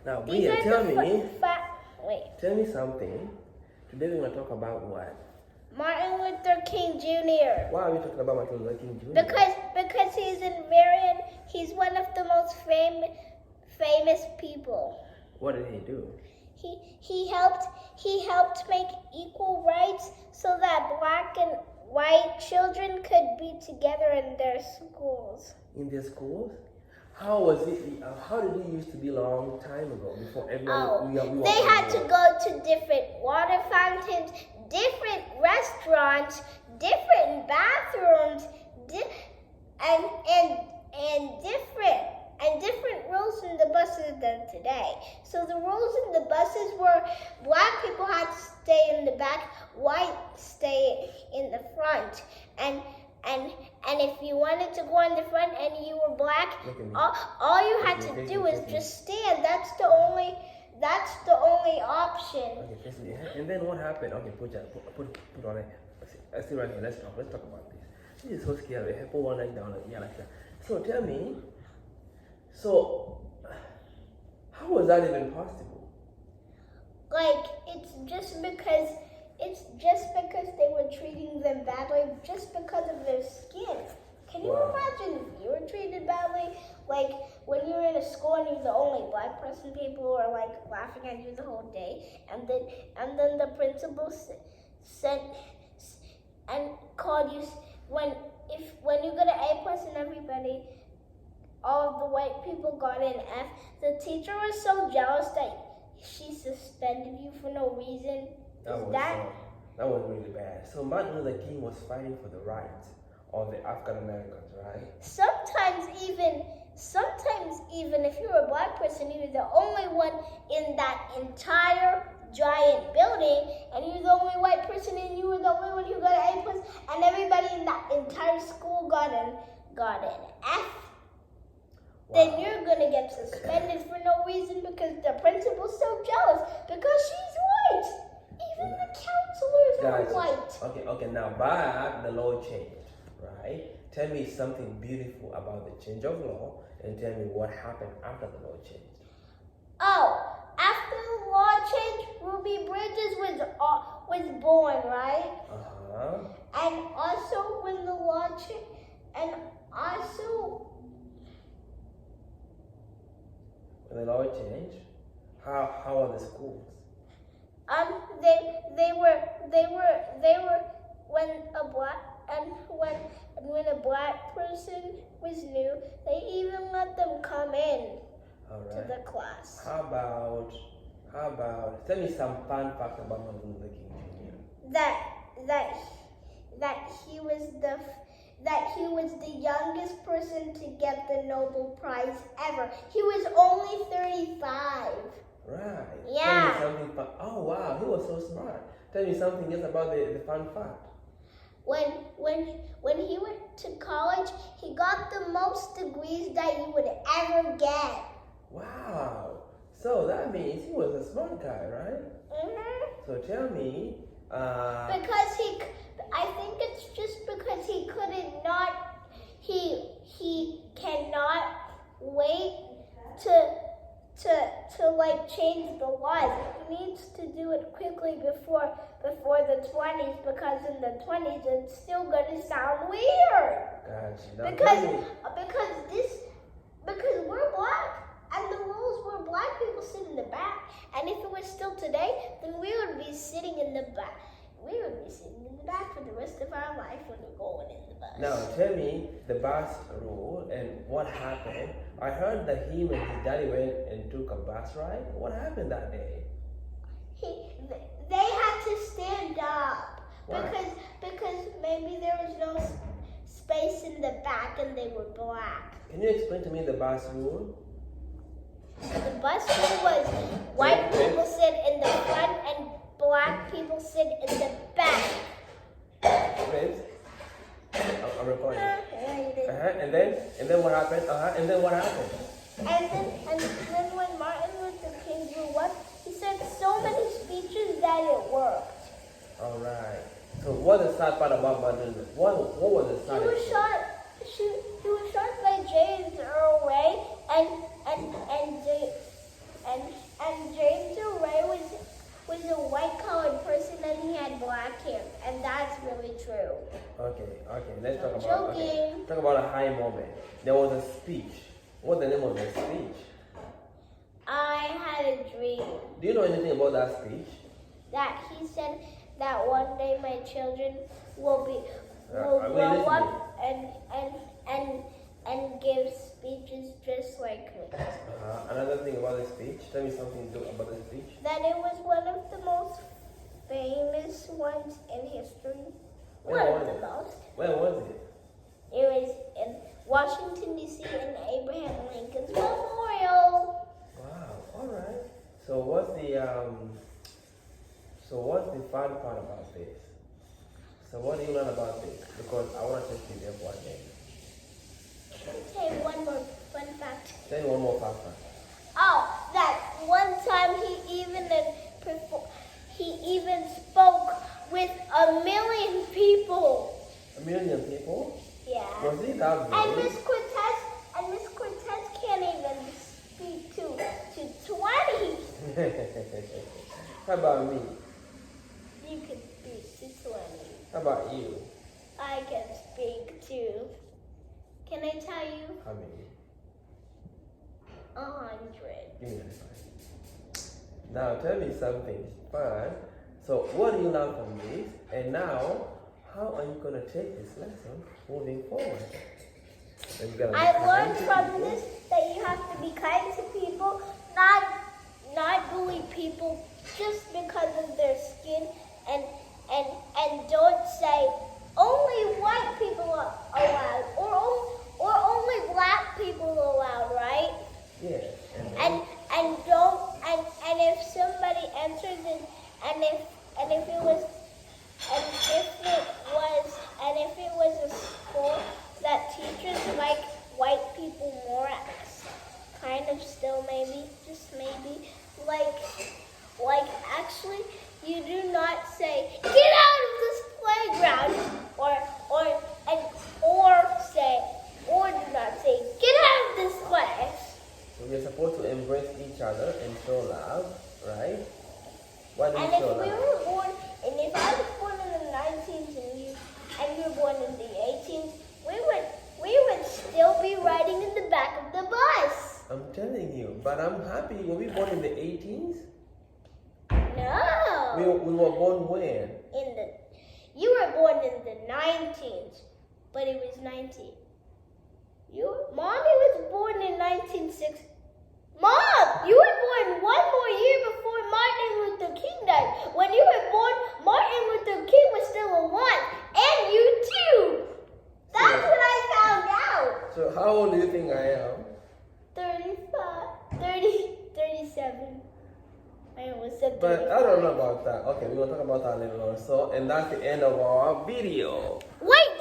Now, These Brielle, tell me something. Today we're going to talk about what? Martin Luther King Jr. Why are we talking about Martin Luther King Jr.? Because he's one of the most famous people. What did he do? He helped make equal rights so that black and white children could be together in their schools. In their schools? How was it? How did it used to be a long time ago before everyone? They had to go to different water fountains, different restaurants, different bathrooms, and different rules in the buses than today. So the rules in the buses were black people had to stay in the back, white stay in the front, and if you wanted to go in the front and you were black, all you had to do is just stand. That's the only option. Okay, and then what happened? Okay, put on it. I see right here. Let's talk about this. This is so scary. Put one leg down, like that. So tell me. So, how was that even possible? Like, it's just because they were treating them badly, just because of their skin. Can you imagine if you were treated badly? Like, when you were in a school and you're the only black person, people were like laughing at you the whole day, and then the principal said and called you when you got an A+ and everybody. All of the white people got an F. The teacher was so jealous that she suspended you for no reason. That was really bad. So Martin Luther King was fighting for the rights of the African Americans, right? Sometimes even if you were a black person, you were the only one in that entire giant building, and you're the only white person, and you were the only one who got an A+, and everybody in that entire school got an F. Then you're gonna get suspended for no reason because the principal's so jealous because she's white. Even the counselors are white. Okay. Now back the law changed, right? Tell me something beautiful about the change of law, and tell me what happened after the law changed. Oh, after the law changed, Ruby Bridges was born, right? And also when the law changed, and also. When the law changed, how are the schools? They were when a black person was new, they even let them come in to the class. How about tell me some fun facts about Martin Luther King Jr. That he was the youngest person to get the Nobel Prize ever. He was only 35. Right. Yeah. Tell me something fun. Oh wow, he was so smart. Tell me something else about the fun fact. When he went to college, he got the most degrees that you would ever get. Wow. So that means he was a smart guy, right? So tell me. I think it's just because he cannot wait to like change the laws. He needs to do it quickly before the 20s, because in the 20s it's still gonna sound weird. Gotcha. Because we're black, and the rules were black people sit in the back, and if it was still today, then we would be sitting in the back. We would be sitting in the back for the rest of our life when we're going in the bus. Now tell me the bus rule and what happened. I heard that him and his daddy went and took a bus ride. What happened that day? They had to stand up. Why? Because maybe there was no space in the back and they were black. Can you explain to me the bus rule? The bus rule was white people sit in the front and black people sit in the back. Babes, I'm recording. And then what happened? And then what happened? And then when Martin Luther King grew up, he said so many speeches that it worked. All right. So what's the sad part about Martin Luther? What was the sad? He was shot by James Earl Ray, and Okay, let's talk about Joking. talk about a high moment. There was a speech. What's the name of the speech? I had a dream Do you know anything about that speech? that he said that one day my children will I mean, grow listen up and give speeches just like me. Another thing about the speech. Tell me something about the speech. That it was one of the most famous ones in history. Where One of was the it? most. Where was it? It was in Washington, D.C. in Abraham Lincoln's Memorial. Wow. All right. So what's the fun part about this? So what do you learn about this? Because I want to take you there for a day. Let me tell you one more fun fact. Tell me one more fun fact. Oh, that one time he even spoke with 1 million people. 1 million people? Yeah. Was it that big? And Miss Cortez can't even speak to 20. How about me? You can speak to 20. How about you? I can speak to. Can I tell you? How many? 100. Give me a five. Now tell me something fun. So what do you learn from this? And now, how are you going to take this lesson moving forward? And you're gonna I be learned kind to from people. this that you have to be kind to people, not bully people just because of their skin, and don't say only white people are allowed or only black people are allowed, right? Yeah. And don't and if somebody enters and if it was a school that teachers like white people more, kind of still maybe, just maybe, like actually you do not say get out of this playground or do not say get out of this class. So we're supposed to embrace each other and show love, right? Why do we And show if we love? were born, and if I was born in the 19th and you were born in the 18th, we would still be riding in the back of the bus. I'm telling you, but I'm happy. Were we born in the 18s? No. We were born when? You were born in the 19th, but it was 19. Mommy was born in 1960. Mom, you were born one more year before Martin Luther King died. When you were born, Martin Luther King was still alive, and you too. That's what I found out. So how old do you think I am? 37. I almost said 35. But I don't know about that. Okay, we're going to talk about that later on. So, and that's the end of our video. Wait,